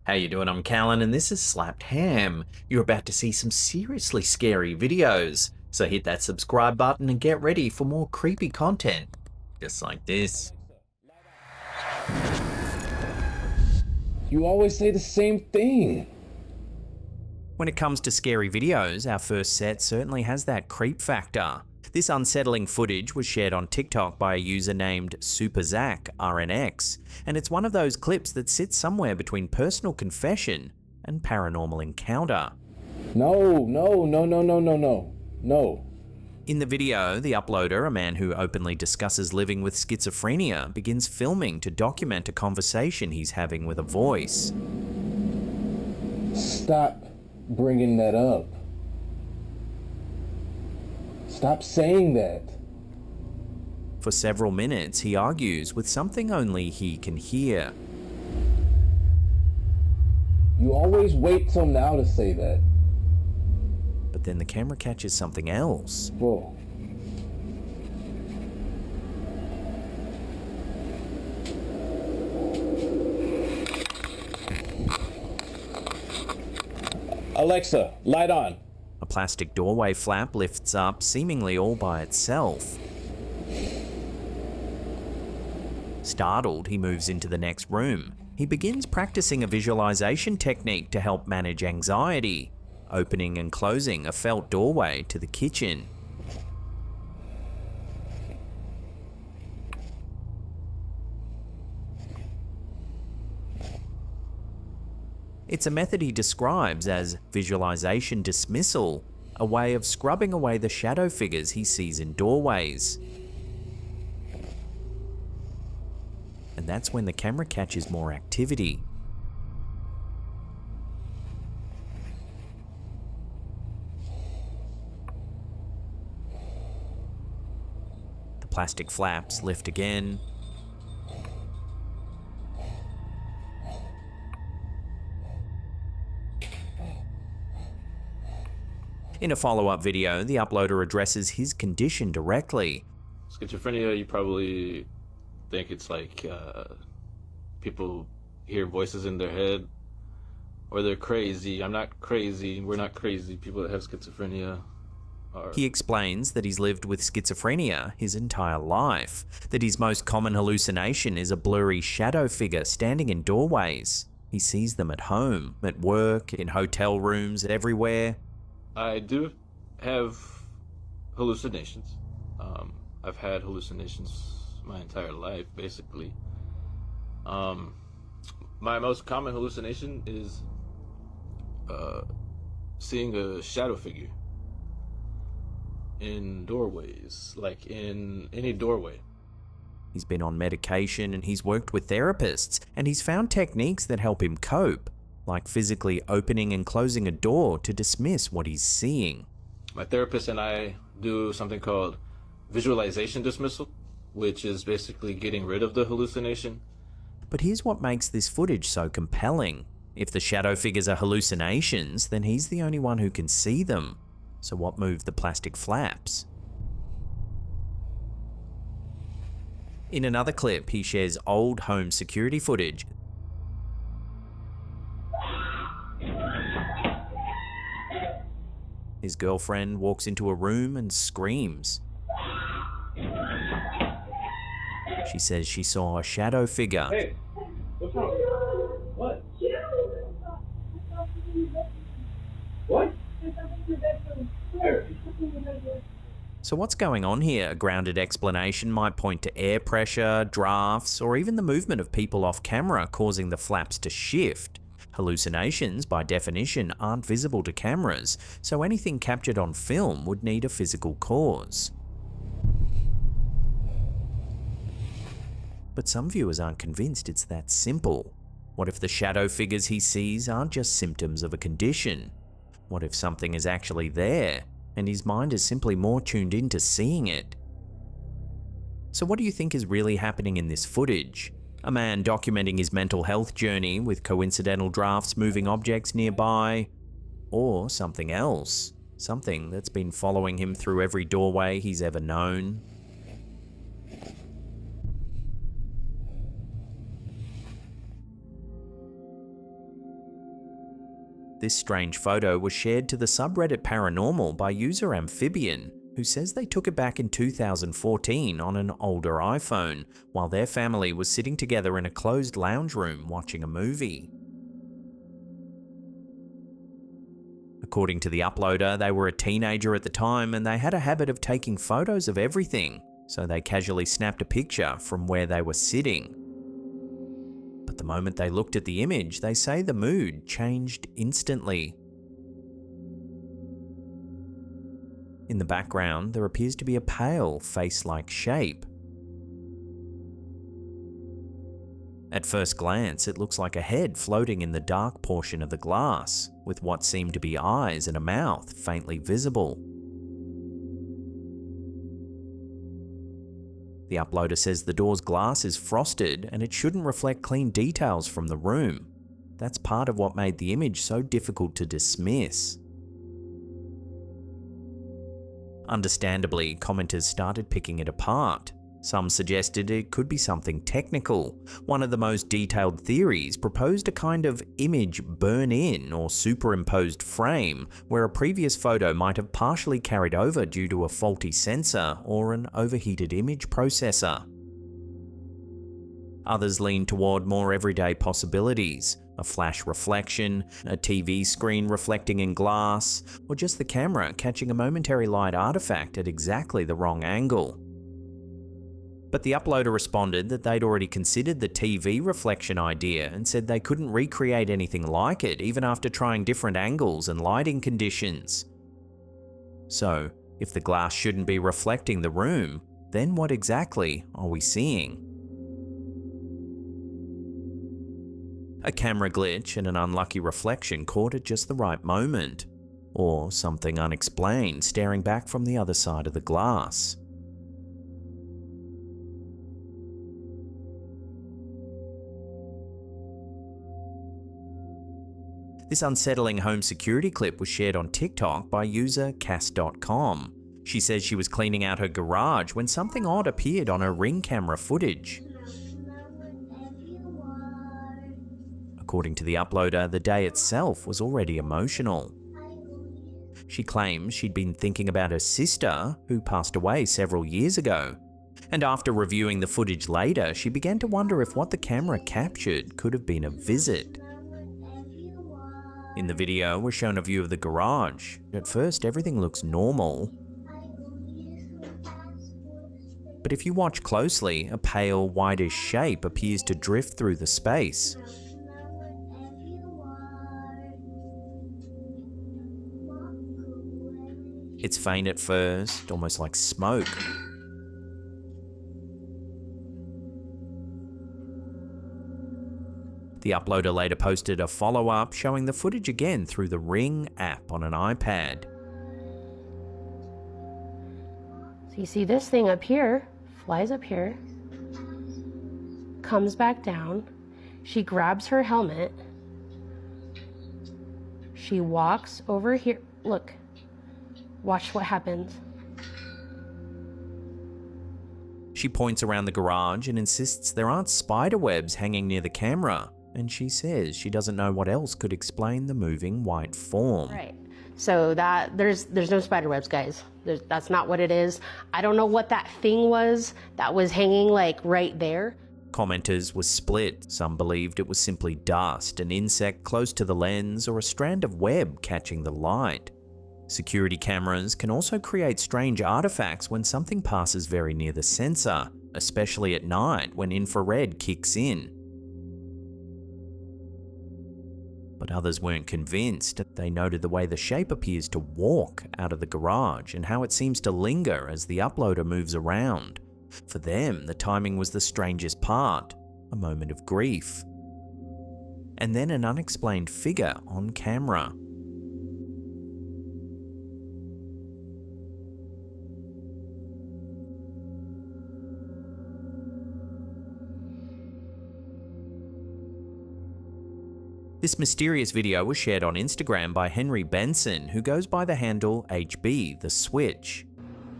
How you doing? I'm Callan and this is Slapped Ham. You're about to see some seriously scary videos, so hit that subscribe button and get ready for more creepy content, just like this. You always say the same thing. When it comes to scary videos, our first set certainly has that creep factor. This unsettling footage was shared on TikTok by a user named SuperZachRNX, and it's one of those clips that sits somewhere between personal confession and paranormal encounter. No. In the video, the uploader, a man who openly discusses living with schizophrenia, begins filming to document a conversation he's having with a voice. Stop bringing that up. Stop saying that. For several minutes, he argues with something only he can hear. You always wait till now to say that. But then the camera catches something else. Whoa. Alexa, light on. A plastic doorway flap lifts up, seemingly all by itself. Startled, he moves into the next room. He begins practicing a visualization technique to help manage anxiety, opening and closing a felt doorway to the kitchen. It's a method he describes as visualization dismissal, a way of scrubbing away the shadow figures he sees in doorways. And that's when the camera catches more activity. The plastic flaps lift again. In a follow-up video, the uploader addresses his condition directly. Schizophrenia, you probably think it's like people hear voices in their head, or they're crazy. I'm not crazy. We're not crazy. People that have schizophrenia are... He explains that he's lived with schizophrenia his entire life, that his most common hallucination is a blurry shadow figure standing in doorways. He sees them at home, at work, in hotel rooms, everywhere. I do have hallucinations. I've had hallucinations my entire life, basically. My most common hallucination is seeing a shadow figure in doorways, like in any doorway. He's been on medication and he's worked with therapists, and he's found techniques that help him cope, like physically opening and closing a door to dismiss what he's seeing. My therapist and I do something called visualization dismissal, which is basically getting rid of the hallucination. But here's what makes this footage so compelling. If the shadow figures are hallucinations, then he's the only one who can see them. So what moved the plastic flaps? In another clip, he shares old home security footage. His girlfriend walks into a room and screams. She says she saw a shadow figure. Hey, what's wrong? What? What? Where? So what's going on here? A grounded explanation might point to air pressure, drafts, or even the movement of people off camera causing the flaps to shift. Hallucinations, by definition, aren't visible to cameras, so anything captured on film would need a physical cause. But some viewers aren't convinced it's that simple. What if the shadow figures he sees aren't just symptoms of a condition? What if something is actually there, and his mind is simply more tuned into seeing it? So what do you think is really happening in this footage? A man documenting his mental health journey with coincidental drafts moving objects nearby? Or something else? Something that's been following him through every doorway he's ever known? This strange photo was shared to the subreddit Paranormal by user Amphibian, who says they took it back in 2014 on an older iPhone, while their family was sitting together in a closed lounge room watching a movie. According to the uploader, they were a teenager at the time and they had a habit of taking photos of everything, so they casually snapped a picture from where they were sitting. But the moment they looked at the image, they say the mood changed instantly. In the background, there appears to be a pale, face-like shape. At first glance, it looks like a head floating in the dark portion of the glass, with what seem to be eyes and a mouth faintly visible. The uploader says the door's glass is frosted and it shouldn't reflect clean details from the room. That's part of what made the image so difficult to dismiss. Understandably, commenters started picking it apart. Some suggested it could be something technical. One of the most detailed theories proposed a kind of image burn-in or superimposed frame, where a previous photo might have partially carried over due to a faulty sensor or an overheated image processor. Others leaned toward more everyday possibilities: a flash reflection, a TV screen reflecting in glass, or just the camera catching a momentary light artifact at exactly the wrong angle. But the uploader responded that they'd already considered the TV reflection idea and said they couldn't recreate anything like it even after trying different angles and lighting conditions. So, if the glass shouldn't be reflecting the room, then what exactly are we seeing? A camera glitch and an unlucky reflection caught at just the right moment, or something unexplained staring back from the other side of the glass. This unsettling home security clip was shared on TikTok by user Cass.com. She says she was cleaning out her garage when something odd appeared on her Ring camera footage. According to the uploader, the day itself was already emotional. She claims she'd been thinking about her sister, who passed away several years ago. And after reviewing the footage later, she began to wonder if what the camera captured could have been a visit. In the video, we're shown a view of the garage. At first, everything looks normal. But if you watch closely, a pale, whitish shape appears to drift through the space. It's faint at first, almost like smoke. The uploader later posted a follow-up showing the footage again through the Ring app on an iPad. So you see this thing up here, flies up here, comes back down, she grabs her helmet, she walks over here, look, watch what happens. She points around the garage and insists there aren't spider webs hanging near the camera. And she says she doesn't know what else could explain the moving white form. Right. So that there's no spider webs, guys. That's not what it is. I don't know what that thing was that was hanging like right there. Commenters were split. Some believed it was simply dust, an insect close to the lens, or a strand of web catching the light. Security cameras can also create strange artifacts when something passes very near the sensor, especially at night when infrared kicks in. But others weren't convinced. They noted the way the shape appears to walk out of the garage and how it seems to linger as the uploader moves around. For them, the timing was the strangest part, a moment of grief. And then an unexplained figure on camera. This mysterious video was shared on Instagram by Henry Benson, who goes by the handle HB The Switch.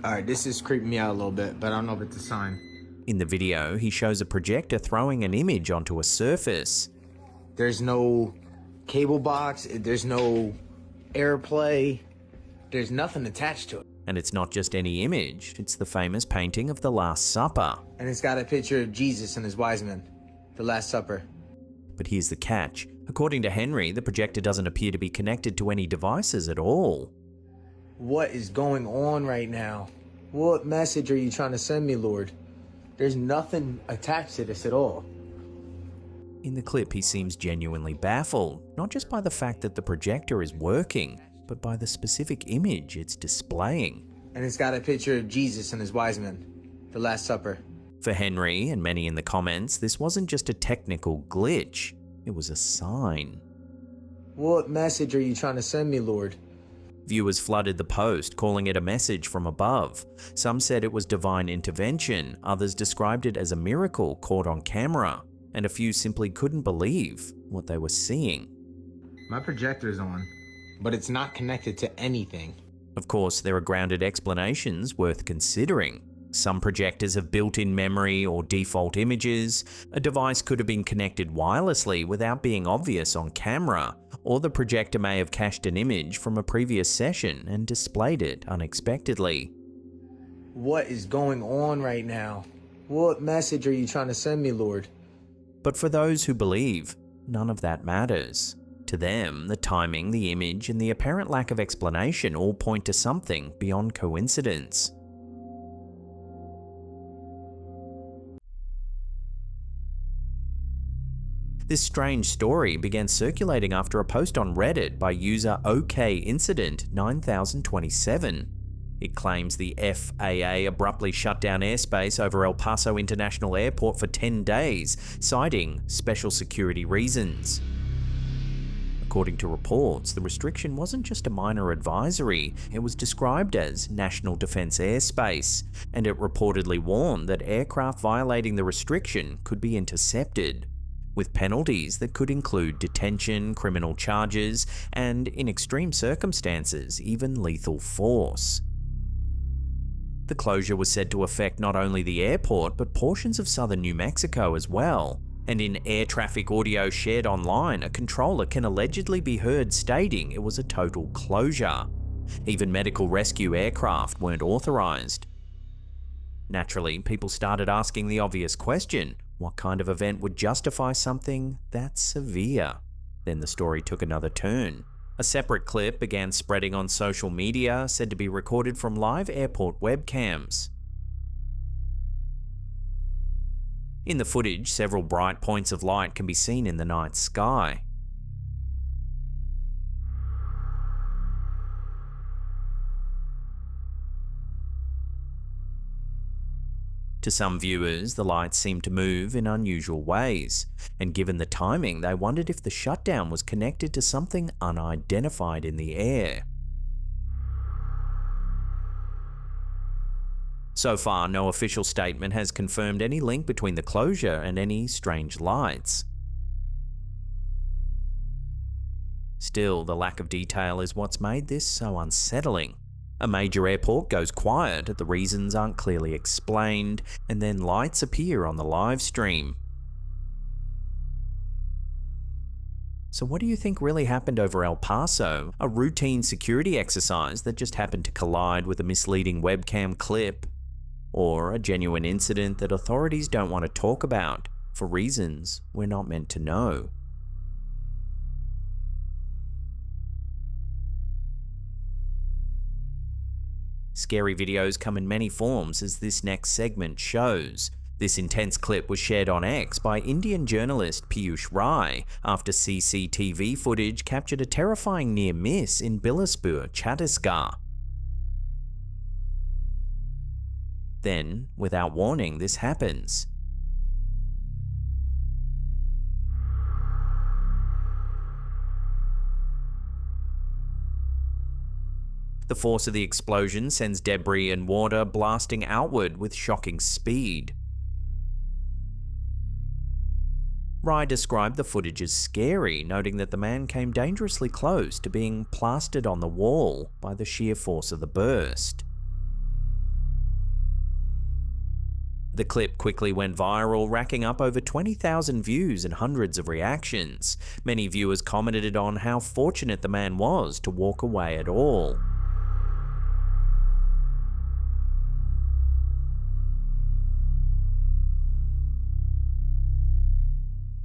Alright, this is creeping me out a little bit, but I don't know if it's a sign. In the video, he shows a projector throwing an image onto a surface. There's no cable box. There's no airplay. There's nothing attached to it. And it's not just any image, it's the famous painting of the Last Supper. And it's got a picture of Jesus and his wise men. The Last Supper. But here's the catch. According to Henry, the projector doesn't appear to be connected to any devices at all. What is going on right now? What message are you trying to send me, Lord? There's nothing attached to this at all. In the clip, he seems genuinely baffled, not just by the fact that the projector is working, but by the specific image it's displaying. And it's got a picture of Jesus and his wise men. The Last Supper. For Henry and many in the comments, this wasn't just a technical glitch, it was a sign. What message are you trying to send me, Lord? Viewers flooded the post, calling it a message from above. Some said it was divine intervention, others described it as a miracle caught on camera, and a few simply couldn't believe what they were seeing. My projector's on, but it's not connected to anything. Of course, there are grounded explanations worth considering. Some projectors have built-in memory or default images. A device could have been connected wirelessly without being obvious on camera, or the projector may have cached an image from a previous session and displayed it unexpectedly. What is going on right now? What message are you trying to send me, Lord? But for those who believe, none of that matters. To them, the timing, the image, and the apparent lack of explanation all point to something beyond coincidence. This strange story began circulating after a post on Reddit by user OKIncident9027. It claims the FAA abruptly shut down airspace over El Paso International Airport for 10 days, citing special security reasons. According to reports, the restriction wasn't just a minor advisory, it was described as national defense airspace, and it reportedly warned that aircraft violating the restriction could be intercepted, with penalties that could include detention, criminal charges, and, in extreme circumstances, even lethal force. The closure was said to affect not only the airport, but portions of southern New Mexico as well. And in air traffic audio shared online, a controller can allegedly be heard stating it was a total closure. Even medical rescue aircraft weren't authorized. Naturally, people started asking the obvious question: what kind of event would justify something that severe? Then the story took another turn. A separate clip began spreading on social media, said to be recorded from live airport webcams. In the footage, several bright points of light can be seen in the night sky. To some viewers, the lights seemed to move in unusual ways, and given the timing, they wondered if the shutdown was connected to something unidentified in the air. So far, no official statement has confirmed any link between the closure and any strange lights. Still, the lack of detail is what's made this so unsettling. A major airport goes quiet, the reasons aren't clearly explained, and then lights appear on the live stream. So what do you think really happened over El Paso? A routine security exercise that just happened to collide with a misleading webcam clip? Or a genuine incident that authorities don't want to talk about for reasons we're not meant to know? Scary videos come in many forms, as this next segment shows. This intense clip was shared on X by Indian journalist Piyush Rai after CCTV footage captured a terrifying near miss in Bilaspur, Chhattisgarh. Then, without warning, this happens. The force of the explosion sends debris and water blasting outward with shocking speed. Rai described the footage as scary, noting that the man came dangerously close to being plastered on the wall by the sheer force of the burst. The clip quickly went viral, racking up over 20,000 views and hundreds of reactions. Many viewers commented on how fortunate the man was to walk away at all.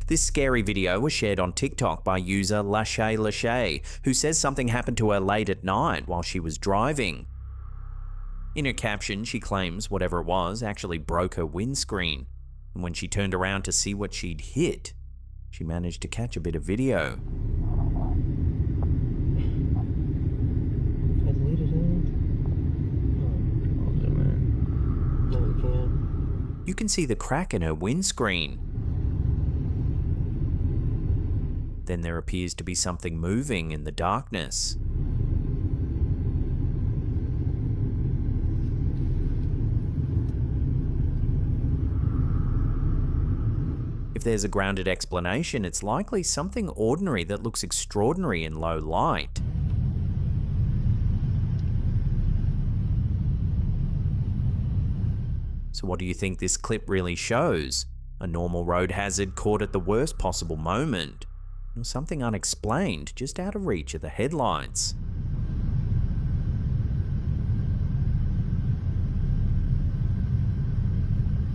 This scary video was shared on TikTok by user Lachey, who says something happened to her late at night while she was driving. In her caption, she claims whatever it was actually broke her windscreen, and when she turned around to see what she'd hit, she managed to catch a bit of video. You can see the crack in her windscreen. Then there appears to be something moving in the darkness. If there's a grounded explanation, it's likely something ordinary that looks extraordinary in low light. So what do you think this clip really shows? A normal road hazard caught at the worst possible moment? Or something unexplained, just out of reach of the headlights?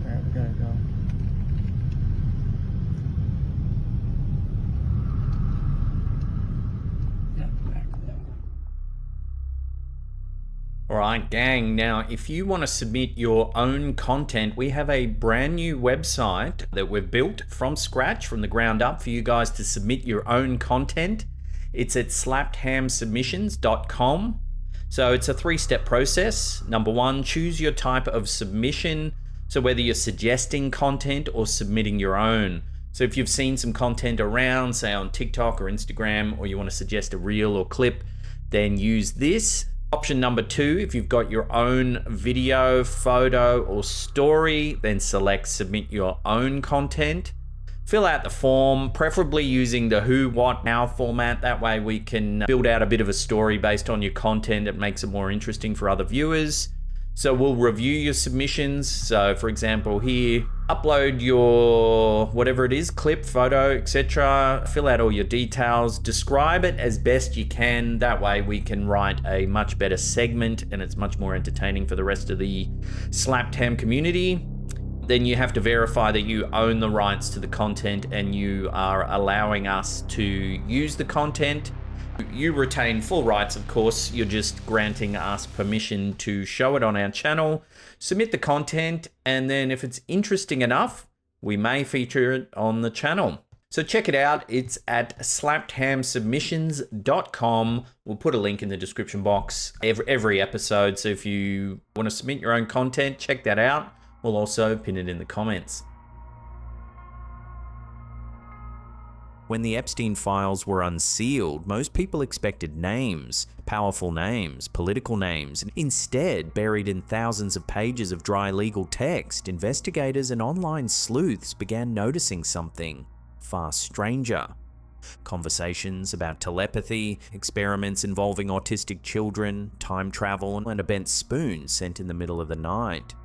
Alright, we gotta go. Alright gang, now if you want to submit your own content, we have a brand new website that we've built from scratch, from the ground up, for you guys to submit your own content. It's at slappedhamsubmissions.com. So it's a 3-step process. Number 1, choose your type of submission. So whether you're suggesting content or submitting your own. So if you've seen some content around, say on TikTok or Instagram, or you want to suggest a reel or clip, then use this. Option number 2, if you've got your own video, photo, or story, then select submit your own content. Fill out the form, preferably using the who, what, now format. That way we can build out a bit of a story based on your content. It makes it more interesting for other viewers. So we'll review your submissions. So for example here, upload your whatever it is, clip, photo, etc. Fill out all your details, describe it as best you can. That way we can write a much better segment and it's much more entertaining for the rest of the Slapped Ham community. Then you have to verify that you own the rights to the content and you are allowing us to use the content. You retain full rights, of course. You're just granting us permission to show it on our channel, submit the content, and then if it's interesting enough, we may feature it on the channel. So check it out. It's at slappedhamsubmissions.com. We'll put a link in the description box every episode. So if you want to submit your own content, check that out. We'll also pin it in the comments. When the Epstein files were unsealed, most people expected names, powerful names, political names. Instead, buried in thousands of pages of dry legal text, investigators and online sleuths began noticing something far stranger. Conversations about telepathy, experiments involving autistic children, time travel, and a bent spoon sent in the middle of the night.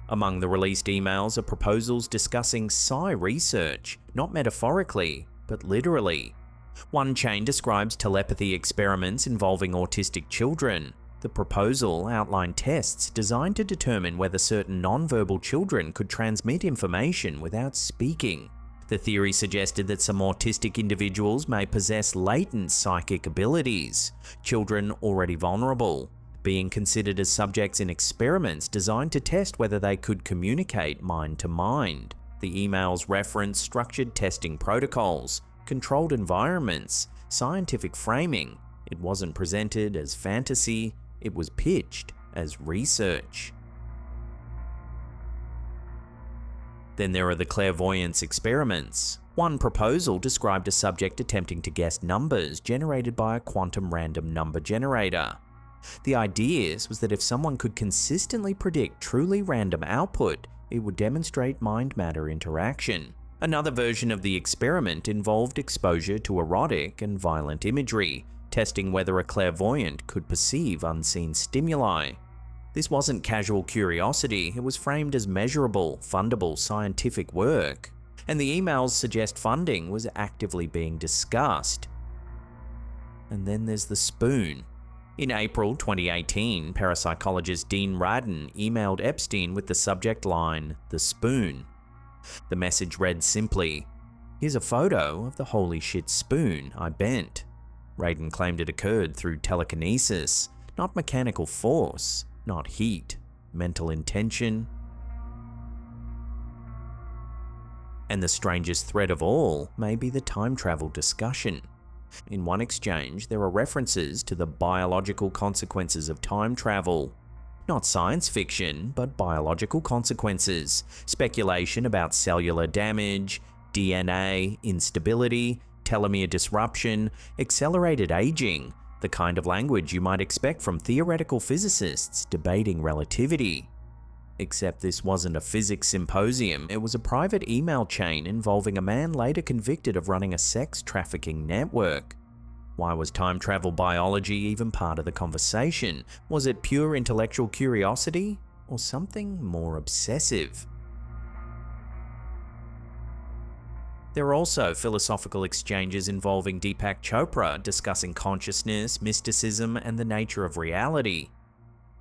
Among the released emails are proposals discussing psi research, not metaphorically, but literally. One chain describes telepathy experiments involving autistic children. The proposal outlined tests designed to determine whether certain nonverbal children could transmit information without speaking. The theory suggested that some autistic individuals may possess latent psychic abilities, children already vulnerable, being considered as subjects in experiments designed to test whether they could communicate mind to mind. The emails referenced structured testing protocols, controlled environments, scientific framing. It wasn't presented as fantasy, it was pitched as research. Then there are the clairvoyance experiments. One proposal described a subject attempting to guess numbers generated by a quantum random number generator. The idea was that if someone could consistently predict truly random output, it would demonstrate mind-matter interaction. Another version of the experiment involved exposure to erotic and violent imagery, testing whether a clairvoyant could perceive unseen stimuli. This wasn't casual curiosity, it was framed as measurable, fundable scientific work, and the emails suggest funding was actively being discussed. And then there's the spoon. In April 2018, parapsychologist Dean Radin emailed Epstein with the subject line, "The spoon." The message read simply, "Here's a photo of the holy shit spoon I bent." Radin claimed it occurred through telekinesis, not mechanical force, not heat, mental intention. And the strangest thread of all may be the time travel discussion. In one exchange, there are references to the biological consequences of time travel. Not science fiction, but biological consequences, speculation about cellular damage, DNA, instability, telomere disruption, accelerated aging, the kind of language you might expect from theoretical physicists debating relativity. Except this wasn't a physics symposium, it was a private email chain involving a man later convicted of running a sex trafficking network. Why was time travel biology even part of the conversation? Was it pure intellectual curiosity, or something more obsessive? There are also philosophical exchanges involving Deepak Chopra discussing consciousness, mysticism, and the nature of reality.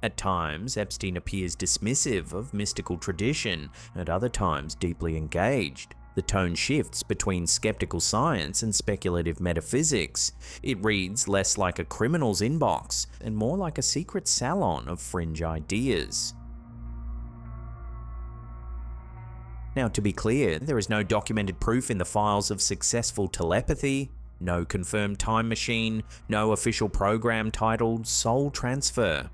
At times, Epstein appears dismissive of mystical tradition, at other times deeply engaged. The tone shifts between skeptical science and speculative metaphysics. It reads less like a criminal's inbox and more like a secret salon of fringe ideas. Now, to be clear, there is no documented proof in the files of successful telepathy, no confirmed time machine, no official program titled Soul Transfer.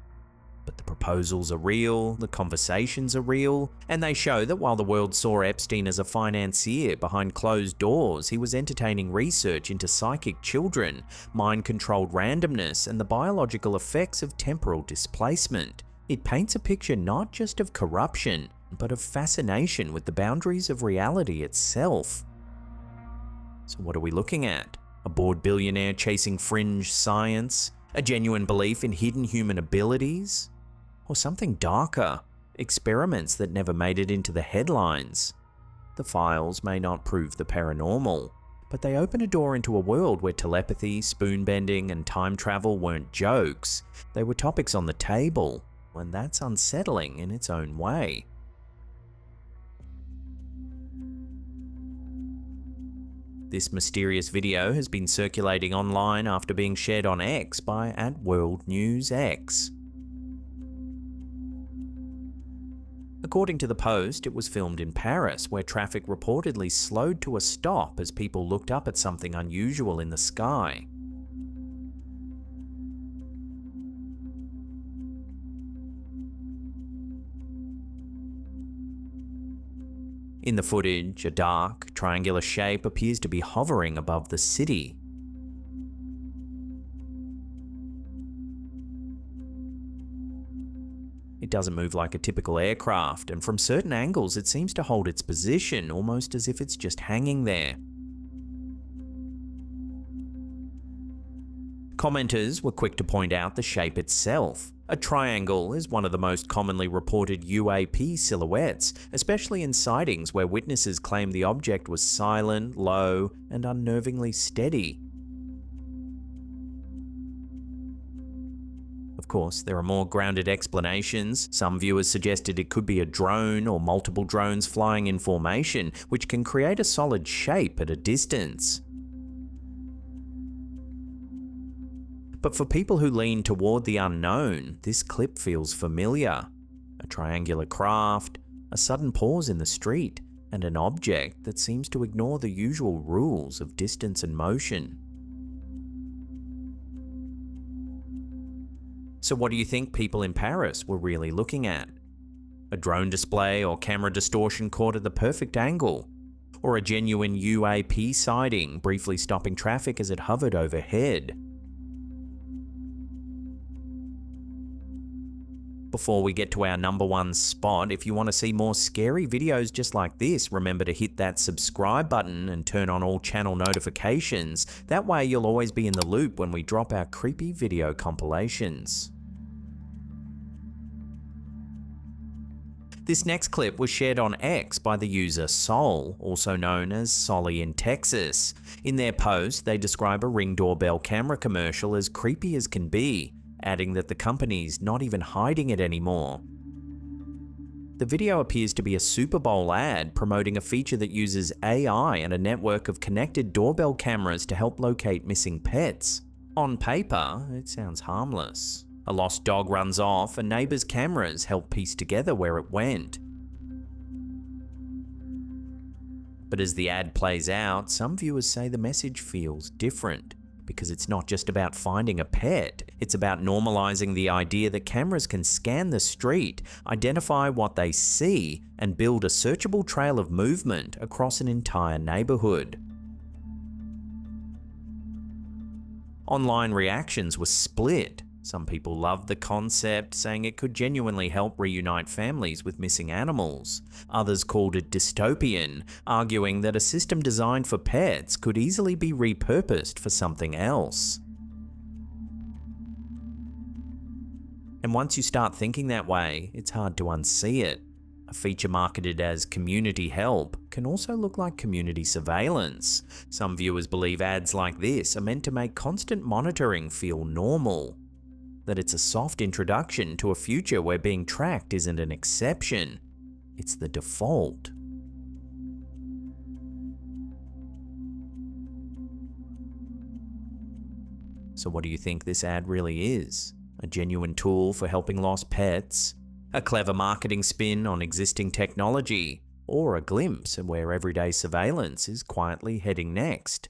But the proposals are real, the conversations are real, and they show that while the world saw Epstein as a financier behind closed doors, he was entertaining research into psychic children, mind-controlled randomness, and the biological effects of temporal displacement. It paints a picture not just of corruption, but of fascination with the boundaries of reality itself. So what are we looking at? A bored billionaire chasing fringe science? A genuine belief in hidden human abilities? Or something darker, experiments that never made it into the headlines? The files may not prove the paranormal, but they open a door into a world where telepathy, spoon-bending, and time travel weren't jokes. They were topics on the table, and that's unsettling in its own way. This mysterious video has been circulating online after being shared on X by @WorldNewsX. According to the post, it was filmed in Paris, where traffic reportedly slowed to a stop as people looked up at something unusual in the sky. In the footage, a dark, triangular shape appears to be hovering above the city. It doesn't move like a typical aircraft, and from certain angles it seems to hold its position, almost as if it's just hanging there. Commenters were quick to point out the shape itself. A triangle is one of the most commonly reported UAP silhouettes, especially in sightings where witnesses claim the object was silent, low, and unnervingly steady. Of course, there are more grounded explanations. Some viewers suggested it could be a drone or multiple drones flying in formation, which can create a solid shape at a distance. But for people who lean toward the unknown, this clip feels familiar. A triangular craft, a sudden pause in the street, and an object that seems to ignore the usual rules of distance and motion. So what do you think people in Paris were really looking at? A drone display or camera distortion caught at the perfect angle? Or a genuine UAP sighting briefly stopping traffic as it hovered overhead? Before we get to our #1 spot, if you want to see more scary videos just like this, remember to hit that subscribe button and turn on all channel notifications. That way you'll always be in the loop when we drop our creepy video compilations. This next clip was shared on X by the user Sol, also known as Solly in Texas. In their post, they describe a Ring doorbell camera commercial as creepy as can be, adding that the company's not even hiding it anymore. The video appears to be a Super Bowl ad promoting a feature that uses AI and a network of connected doorbell cameras to help locate missing pets. On paper, it sounds harmless. A lost dog runs off and neighbors' cameras help piece together where it went. But as the ad plays out, some viewers say the message feels different, because it's not just about finding a pet, it's about normalizing the idea that cameras can scan the street, identify what they see, and build a searchable trail of movement across an entire neighborhood. Online reactions were split. Some people loved the concept, saying it could genuinely help reunite families with missing animals. Others called it dystopian, arguing that a system designed for pets could easily be repurposed for something else. And once you start thinking that way, it's hard to unsee it. A feature marketed as community help can also look like community surveillance. Some viewers believe ads like this are meant to make constant monitoring feel normal. That it's a soft introduction to a future where being tracked isn't an exception, it's the default. So what do you think this ad really is? A genuine tool for helping lost pets? A clever marketing spin on existing technology? Or a glimpse at where everyday surveillance is quietly heading next?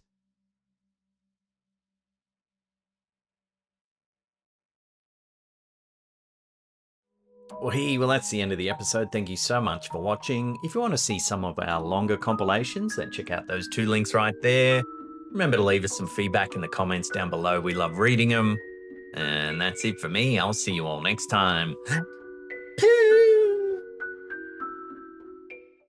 Well, that's the end of the episode. Thank you so much for watching. If you want to see some of our longer compilations, then check out those 2 links right there. Remember to leave us some feedback in the comments down below. We love reading them. And that's it for me. I'll see you all next time. Peace!